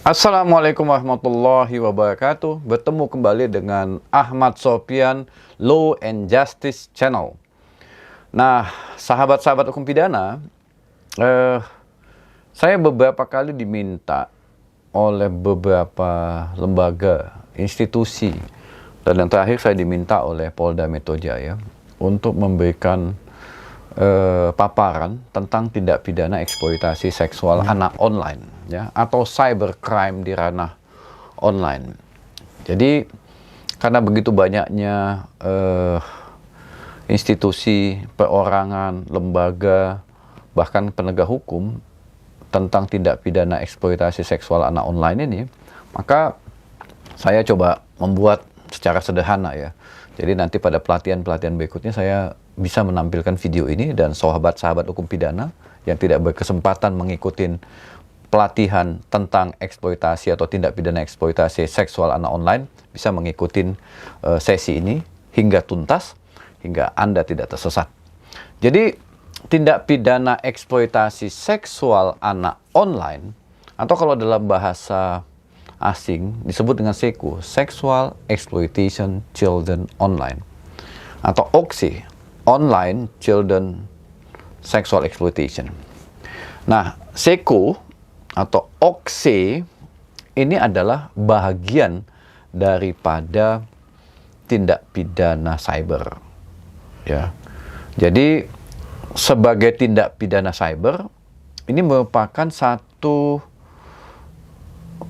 Assalamualaikum warahmatullahi wabarakatuh. Bertemu kembali dengan Ahmad Sofyan, Law and Justice Channel. Nah, sahabat-sahabat hukum pidana, saya beberapa kali diminta oleh beberapa lembaga, institusi, dan yang terakhir saya diminta oleh Polda Metro Jaya untuk memberikan paparan tentang tindak pidana eksploitasi seksual anak online, ya, atau cybercrime di ranah online. Jadi karena begitu banyaknya institusi, perorangan, lembaga, bahkan penegak hukum tentang tindak pidana eksploitasi seksual anak online ini, maka saya coba membuat secara sederhana, ya. Jadi nanti pada pelatihan-pelatihan berikutnya saya bisa menampilkan video ini, dan sahabat-sahabat hukum pidana yang tidak berkesempatan mengikuti pelatihan tentang eksploitasi atau tindak pidana eksploitasi seksual anak online bisa mengikuti sesi ini hingga tuntas, hingga Anda tidak tersesat. Jadi tindak pidana eksploitasi seksual anak online, atau kalau dalam bahasa asing disebut dengan SECO, Sexual Exploitation Children Online, atau OXI, Online Children Sexual Exploitation. Nah, SECO atau OXI ini adalah bagian daripada tindak pidana cyber, ya. Jadi sebagai tindak pidana cyber ini merupakan satu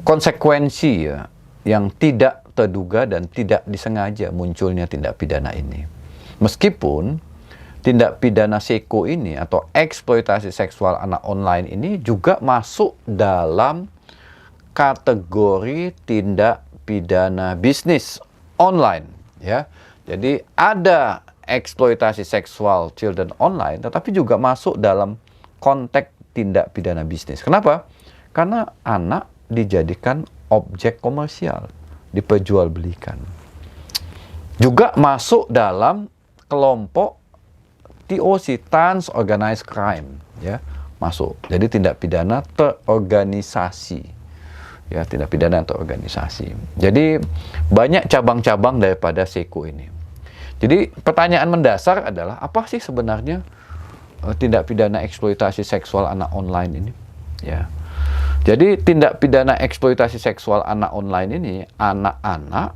konsekuensi, ya, yang tidak terduga dan tidak disengaja munculnya tindak pidana ini. Meskipun tindak pidana SECO ini atau eksploitasi seksual anak online ini juga masuk dalam kategori tindak pidana bisnis online, ya. Jadi ada eksploitasi seksual children online, tetapi juga masuk dalam konteks tindak pidana bisnis. Kenapa? Karena anak dijadikan objek komersial, diperjualbelikan. Juga masuk dalam kelompok TOC, Trans-Organized Crime, ya, masuk. Jadi tindak pidana terorganisasi, ya, tindak pidana terorganisasi. Jadi banyak cabang-cabang daripada SECO ini. Jadi pertanyaan mendasar adalah apa sih sebenarnya tindak pidana eksploitasi seksual anak online ini, ya. Jadi tindak pidana eksploitasi seksual anak online ini, anak-anak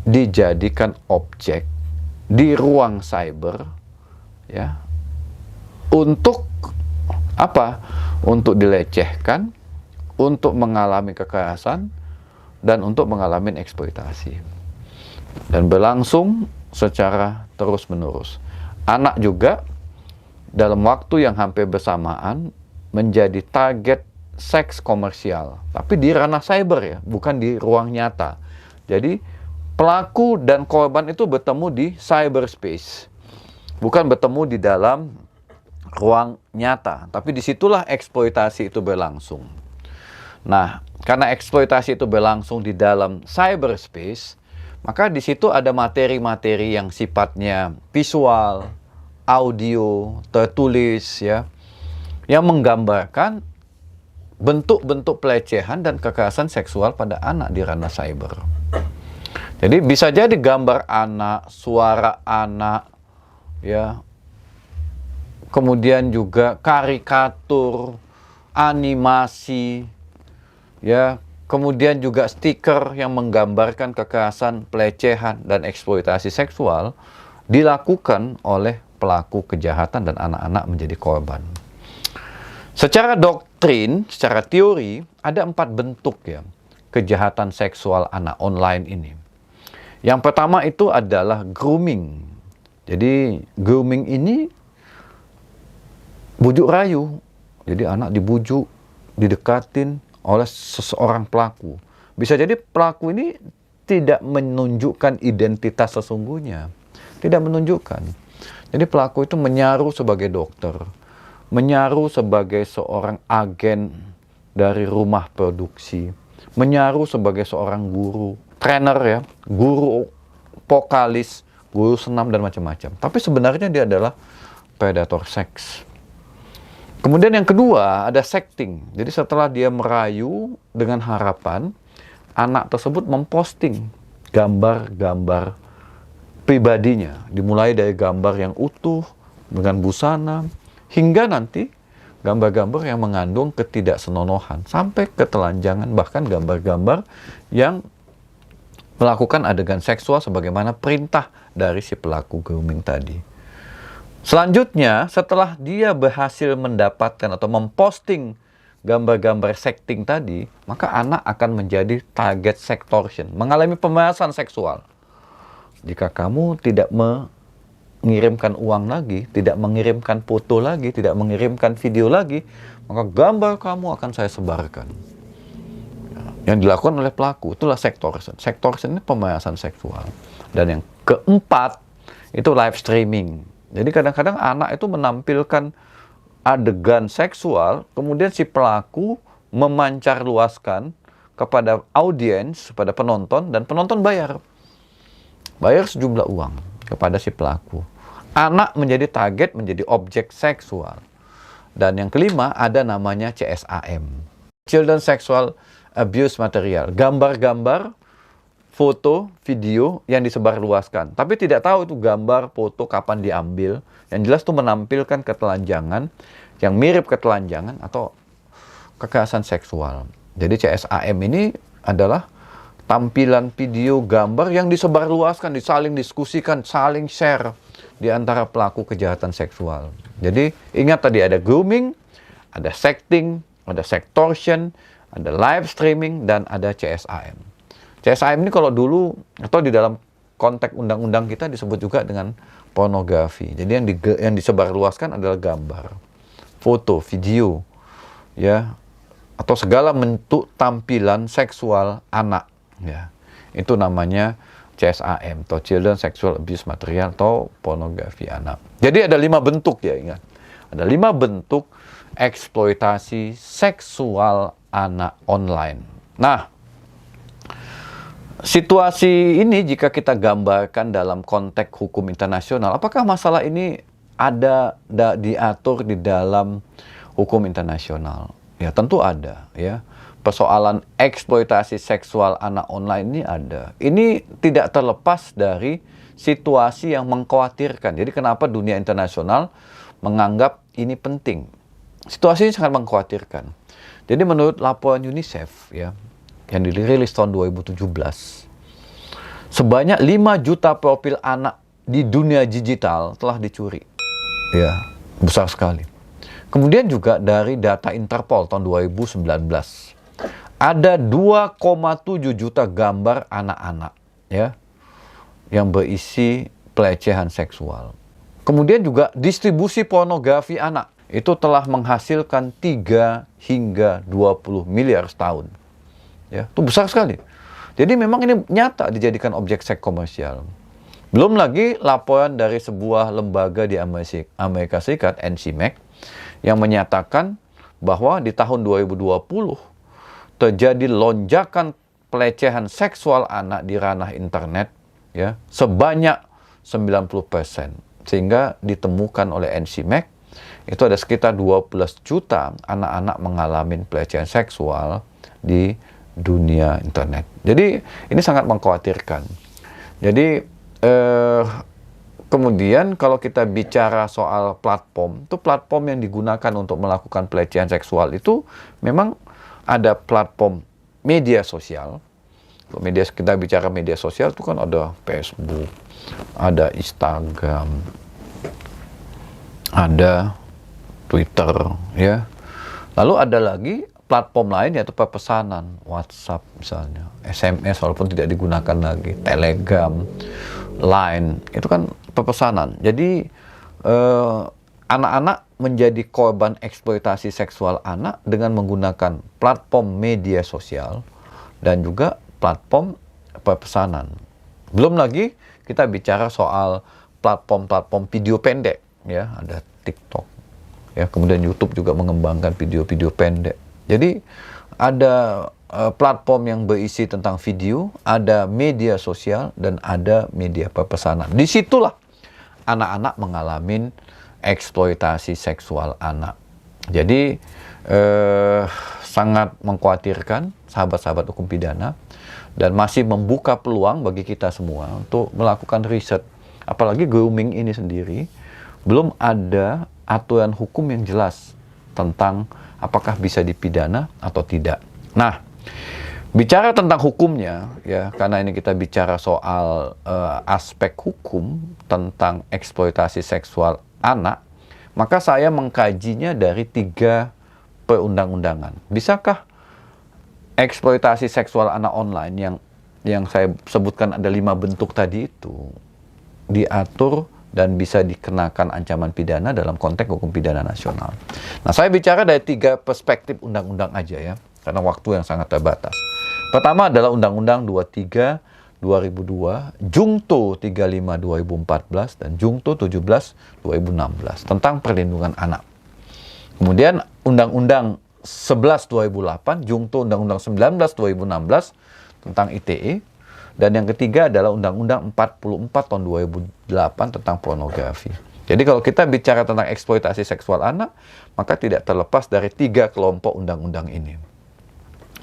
dijadikan objek di ruang cyber, ya, untuk apa? Untuk dilecehkan, untuk mengalami kekerasan, dan untuk mengalami eksploitasi. Dan berlangsung secara terus-menerus. Anak juga dalam waktu yang hampir bersamaan menjadi target seks komersial, tapi di ranah cyber, ya, bukan di ruang nyata. Jadi pelaku dan korban itu bertemu di cyberspace, bukan bertemu di dalam ruang nyata, tapi disitulah eksploitasi itu berlangsung. Nah, karena eksploitasi itu berlangsung di dalam cyberspace, maka di situ ada materi-materi yang sifatnya visual, audio, tertulis, ya, yang menggambarkan bentuk-bentuk pelecehan dan kekerasan seksual pada anak di ranah cyber. Jadi bisa jadi gambar anak, suara anak, ya, kemudian juga karikatur, animasi, ya, kemudian juga stiker yang menggambarkan kekerasan, pelecehan, dan eksploitasi seksual dilakukan oleh pelaku kejahatan dan anak-anak menjadi korban. Secara doktrin, secara teori, ada 4 bentuk, ya, kejahatan seksual anak online ini. Yang pertama itu adalah grooming. Jadi grooming ini bujuk rayu. Jadi anak dibujuk, didekatin oleh seseorang pelaku. Bisa jadi pelaku ini tidak menunjukkan identitas sesungguhnya. Tidak menunjukkan. Jadi pelaku itu menyaru sebagai dokter, menyaru sebagai seorang agen dari rumah produksi, menyaru sebagai seorang guru, trainer, ya, guru vokalis, guru senam, dan macam-macam. Tapi sebenarnya dia adalah predator seks. Kemudian yang kedua ada sexting. Jadi setelah dia merayu dengan harapan anak tersebut memposting gambar-gambar pribadinya, dimulai dari gambar yang utuh dengan busana hingga nanti gambar-gambar yang mengandung ketidaksenonohan sampai ketelanjangan, bahkan gambar-gambar yang melakukan adegan seksual sebagaimana perintah dari si pelaku grooming tadi. Selanjutnya, setelah dia berhasil mendapatkan atau memposting gambar-gambar sexting tadi, maka anak akan menjadi target sextortion, mengalami pemerasan seksual. Jika kamu tidak mengirimkan uang lagi, tidak mengirimkan foto lagi, tidak mengirimkan video lagi, maka gambar kamu akan saya sebarkan. Yang dilakukan oleh pelaku, itulah sextortion. Sextortion ini pemerasan seksual. Dan yang keempat, itu live streaming. Jadi kadang-kadang anak itu menampilkan adegan seksual, kemudian si pelaku memancar luaskan kepada audiens, kepada penonton, dan penonton bayar sejumlah uang kepada si pelaku. Anak menjadi target, menjadi objek seksual. Dan yang kelima ada namanya CSAM, Children Sexual Abuse Material, gambar-gambar, foto, video yang disebarluaskan. Tapi tidak tahu itu gambar, foto, kapan diambil. Yang jelas itu menampilkan ketelanjangan, yang mirip ketelanjangan atau kekerasan seksual. Jadi CSAM ini adalah tampilan video, gambar yang disebarluaskan, saling diskusikan, saling share di antara pelaku kejahatan seksual. Jadi ingat tadi ada grooming, ada sexting, ada sextortion, ada live streaming, dan ada CSAM. CSAM ini kalau dulu atau di dalam konteks undang-undang kita disebut juga dengan pornografi. Jadi yang disebarluaskan adalah gambar, foto, video, ya, atau segala bentuk tampilan seksual anak, ya. Itu namanya CSAM atau Children Sexual Abuse Material atau pornografi anak. Jadi ada 5 bentuk, ya, ingat. Ada 5 bentuk eksploitasi seksual anak online. Nah, situasi ini jika kita gambarkan dalam konteks hukum internasional, apakah masalah ini ada diatur di dalam hukum internasional? Ya, tentu ada, ya. Persoalan eksploitasi seksual anak online ini ada. Ini tidak terlepas dari situasi yang mengkhawatirkan. Jadi kenapa dunia internasional menganggap ini penting? Situasi ini sangat mengkhawatirkan. Jadi menurut laporan UNICEF, ya, yang dirilis tahun 2017, sebanyak 5 juta profil anak di dunia digital telah dicuri. Ya, besar sekali. Kemudian juga dari data Interpol tahun 2019, ada 2,7 juta gambar anak-anak, ya, yang berisi pelecehan seksual. Kemudian juga distribusi pornografi anak itu telah menghasilkan 3 hingga 20 miliar setahun. Ya, itu besar sekali. Jadi memang ini nyata dijadikan objek seks komersial. Belum lagi laporan dari sebuah lembaga di Amerika Serikat, NCMEC, yang menyatakan bahwa di tahun 2020 terjadi lonjakan pelecehan seksual anak di ranah internet, ya, sebanyak 90%. Sehingga ditemukan oleh NCMEC, itu ada sekitar 12 juta anak-anak mengalami pelecehan seksual di dunia internet. Jadi ini sangat mengkhawatirkan. Jadi kemudian kalau kita bicara soal platform, itu platform yang digunakan untuk melakukan pelecehan seksual itu memang ada platform media sosial. Kalau kita bicara media sosial itu kan ada Facebook, ada Instagram, ada Twitter, ya. Lalu ada lagi platform lain yaitu pepesanan, WhatsApp misalnya, SMS walaupun tidak digunakan lagi, Telegram, Line, itu kan pepesanan. Jadi anak-anak menjadi korban eksploitasi seksual anak dengan menggunakan platform media sosial dan juga platform pepesanan. Belum lagi kita bicara soal platform-platform video pendek, ya, ada TikTok, ya, kemudian YouTube juga mengembangkan video-video pendek. Jadi ada platform yang berisi tentang video, ada media sosial, dan ada media pepesanan. Disitulah anak-anak mengalami eksploitasi seksual anak. Jadi sangat mengkhawatirkan sahabat-sahabat hukum pidana dan masih membuka peluang bagi kita semua untuk melakukan riset. Apalagi grooming ini sendiri belum ada aturan hukum yang jelas tentang apakah bisa dipidana atau tidak. Nah, bicara tentang hukumnya, ya, karena ini kita bicara soal aspek hukum tentang eksploitasi seksual anak, maka saya mengkajinya dari 3 perundang-undangan. Bisakah eksploitasi seksual anak online yang saya sebutkan ada 5 bentuk tadi itu diatur dan bisa dikenakan ancaman pidana dalam konteks hukum pidana nasional? Nah, saya bicara dari 3 perspektif undang-undang aja ya, karena waktu yang sangat terbatas. Pertama adalah Undang-Undang 23 2002, Jungto 35 2014 dan Jungto 17 2016 tentang perlindungan anak. Kemudian Undang-Undang 11 2008, Jungto Undang-Undang 19 2016 tentang ITE, dan yang ketiga adalah Undang-Undang 44 tahun 2008 tentang pornografi. Jadi kalau kita bicara tentang eksploitasi seksual anak, maka tidak terlepas dari 3 kelompok undang-undang ini.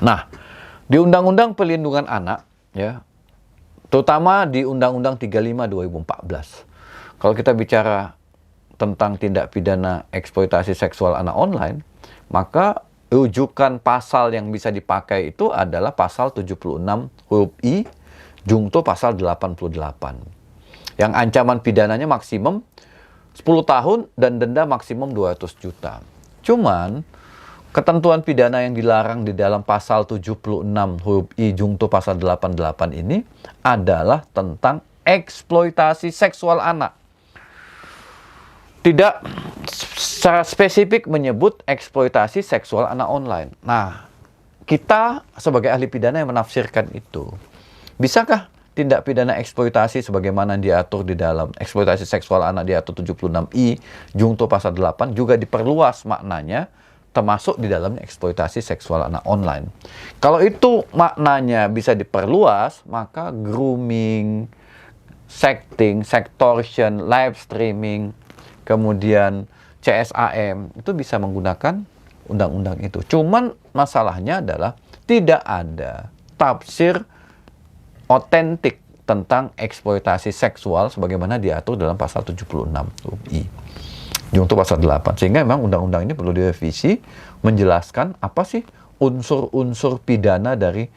Nah, di Undang-Undang Perlindungan Anak, ya, terutama di Undang-Undang 35 2014, kalau kita bicara tentang tindak pidana eksploitasi seksual anak online, maka rujukan pasal yang bisa dipakai itu adalah pasal 76 huruf I, Jungto pasal 88, yang ancaman pidananya maksimum 10 tahun dan denda maksimum 200 juta. Cuman ketentuan pidana yang dilarang di dalam pasal 76 huruf I Jungto pasal 88 ini adalah tentang eksploitasi seksual anak. Tidak secara spesifik menyebut eksploitasi seksual anak online. Nah, kita sebagai ahli pidana yang menafsirkan itu, bisakah tindak pidana eksploitasi sebagaimana diatur di dalam eksploitasi seksual anak diatur 76I Jungto pasal 8 juga diperluas maknanya, termasuk di dalamnya eksploitasi seksual anak online. Kalau itu maknanya bisa diperluas, maka grooming, sexting, sextortion, live streaming, kemudian CSAM, itu bisa menggunakan undang-undang itu. Cuman masalahnya adalah tidak ada tafsir otentik tentang eksploitasi seksual sebagaimana diatur dalam pasal 76 UI Jungto pasal 8. Sehingga memang undang-undang ini perlu direvisi, menjelaskan apa sih unsur-unsur pidana dari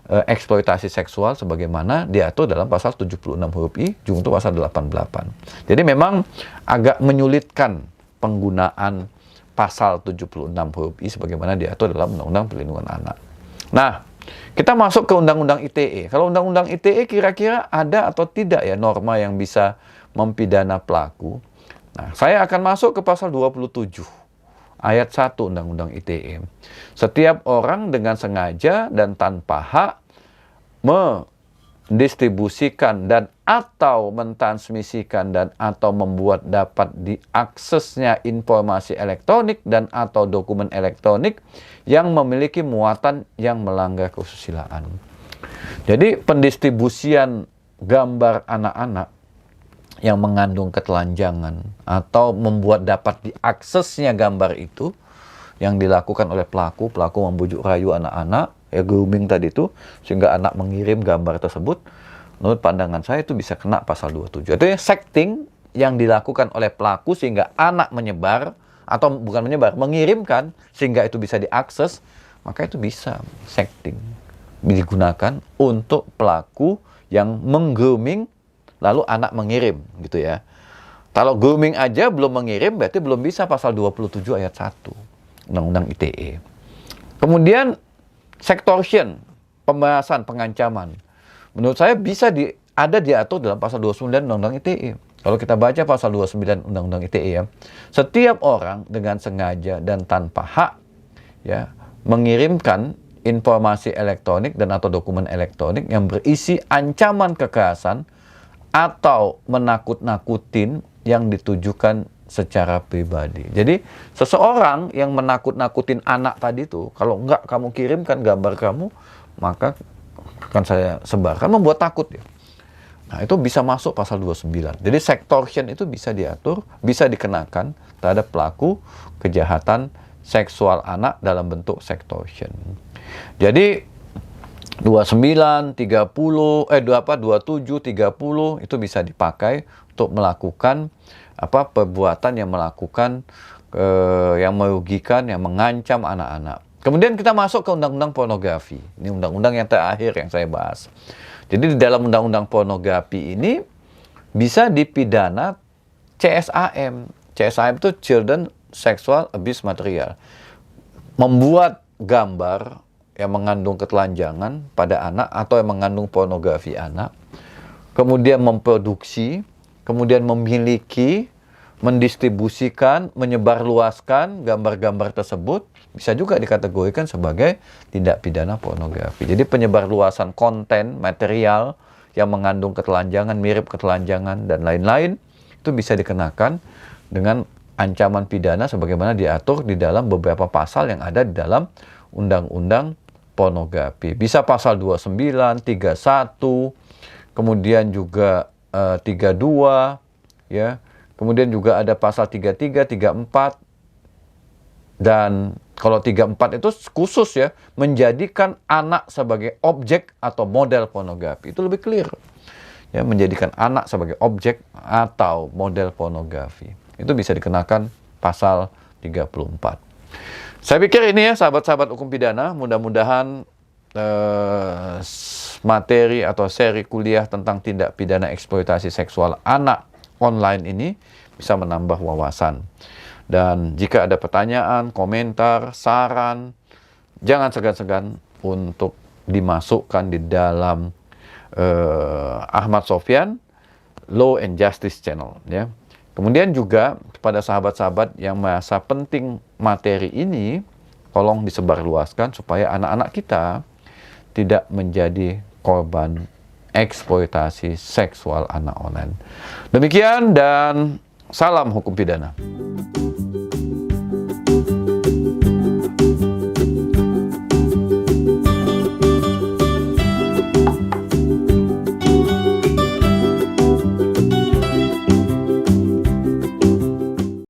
eksploitasi seksual sebagaimana diatur dalam pasal 76 huruf I Jungto pasal 88. Jadi memang agak menyulitkan penggunaan pasal 76 huruf I sebagaimana diatur dalam Undang-Undang Perlindungan Anak. Nah, kita masuk ke Undang-Undang ITE. Kalau Undang-Undang ITE kira-kira ada atau tidak ya norma yang bisa mempidana pelaku? Nah, saya akan masuk ke pasal 27 ayat 1 Undang-Undang ITE. Setiap orang dengan sengaja dan tanpa hak mendistribusikan dan atau mentransmisikan dan atau membuat dapat diaksesnya informasi elektronik dan atau dokumen elektronik yang memiliki muatan yang melanggar kesusilaan. Jadi pendistribusian gambar anak-anak yang mengandung ketelanjangan atau membuat dapat diaksesnya gambar itu yang dilakukan oleh pelaku membujuk rayu anak-anak, ya grooming tadi itu, sehingga anak mengirim gambar tersebut, menurut pandangan saya itu bisa kena pasal 27. Itu ya sexting yang dilakukan oleh pelaku sehingga anak menyebar, atau bukan menyebar, mengirimkan sehingga itu bisa diakses, maka itu bisa sexting digunakan untuk pelaku yang menggrooming lalu anak mengirim gitu ya. Kalau grooming aja belum mengirim berarti belum bisa pasal 27 ayat 1 Undang-Undang ITE. Kemudian sextortion, pembahasan pengancaman. Menurut saya bisa ada diatur dalam pasal 29 Undang-Undang ITE. Kalau kita baca pasal 29 Undang-Undang ITE ya, setiap orang dengan sengaja dan tanpa hak ya mengirimkan informasi elektronik dan atau dokumen elektronik yang berisi ancaman kekerasan atau menakut-nakutin yang ditujukan secara pribadi. Jadi seseorang yang menakut-nakutin anak tadi itu, kalau enggak kamu kirimkan gambar kamu, maka akan saya sebarkan, membuat takut ya. Nah, itu bisa masuk pasal 29. Jadi sextortion itu bisa diatur, bisa dikenakan terhadap pelaku kejahatan seksual anak dalam bentuk sextortion. Jadi 29, 30, 27, 30 itu bisa dipakai untuk melakukan perbuatan yang yang merugikan, yang mengancam anak-anak. Kemudian kita masuk ke undang-undang pornografi. Ini undang-undang yang terakhir yang saya bahas. Jadi di dalam undang-undang pornografi ini bisa dipidana CSAM. CSAM itu Children Sexual Abuse Material. Membuat gambar yang mengandung ketelanjangan pada anak atau yang mengandung pornografi anak, kemudian memproduksi, kemudian memiliki, mendistribusikan, menyebarluaskan gambar-gambar tersebut, bisa juga dikategorikan sebagai tindak pidana pornografi. Jadi penyebarluasan konten, material yang mengandung ketelanjangan, mirip ketelanjangan, dan lain-lain, itu bisa dikenakan dengan ancaman pidana sebagaimana diatur di dalam beberapa pasal yang ada di dalam undang-undang pornografi. Bisa pasal 29, 31, kemudian juga 32, ya. Kemudian juga ada pasal 33, 34, dan kalau 34 itu khusus ya, menjadikan anak sebagai objek atau model pornografi. Itu lebih clear. Ya, menjadikan anak sebagai objek atau model pornografi. Itu bisa dikenakan pasal 34. Saya pikir ini ya sahabat-sahabat hukum pidana, mudah-mudahan materi atau seri kuliah tentang tindak pidana eksploitasi seksual anak online ini bisa menambah wawasan. Dan jika ada pertanyaan, komentar, saran, jangan segan-segan untuk dimasukkan di dalam Ahmad Sofyan Law and Justice Channel, ya. Kemudian juga kepada sahabat-sahabat yang merasa penting materi ini, tolong disebarluaskan supaya anak-anak kita tidak menjadi korban eksploitasi seksual anak online. Demikian dan salam hukum pidana.